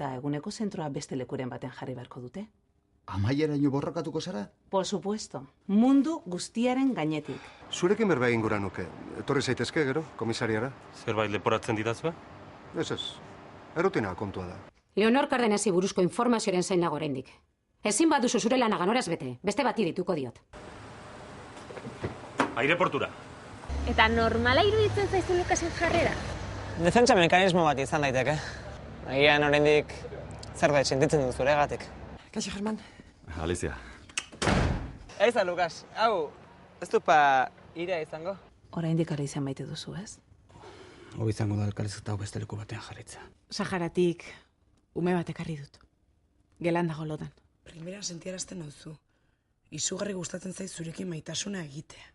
Eta eguneko zentroa beste lekuren baten jarri beharko dute. Amaieraino borrokatuko zara? Por supuesto. Mundu guztiaren gainetik. Zurekin berba egin gura nuke. Etorri zaitezke gero, komisariara. Zerbait leporatzen didazue? Ez. Errutina kontua da. Leonor Cardenasi buruzko informazioaren zain nago oraindik. Ezin baduzu zure lana ganoraz bete, beste bati dituko diot. Aireportura. Eta normala iruditzen zaizu Lukasen jarrera? Defentsa mekanismo bat izan daiteke. Agian oraindik zerbait sentitzen dut zuregatik. Kaixo, German. Alicia. Eiza, Lukas. Hau, ez du pa irea izango? Oraindik Alicia maite duzu, ez? Hobi izango da elkarrizketa hau beste leku batean jarritza. Saharatik ume bat ekarri dut. Gelan dago lotan. Primera sentiarazten nauzu. Izugarri gustatzen zait zurekin maitasuna egitea.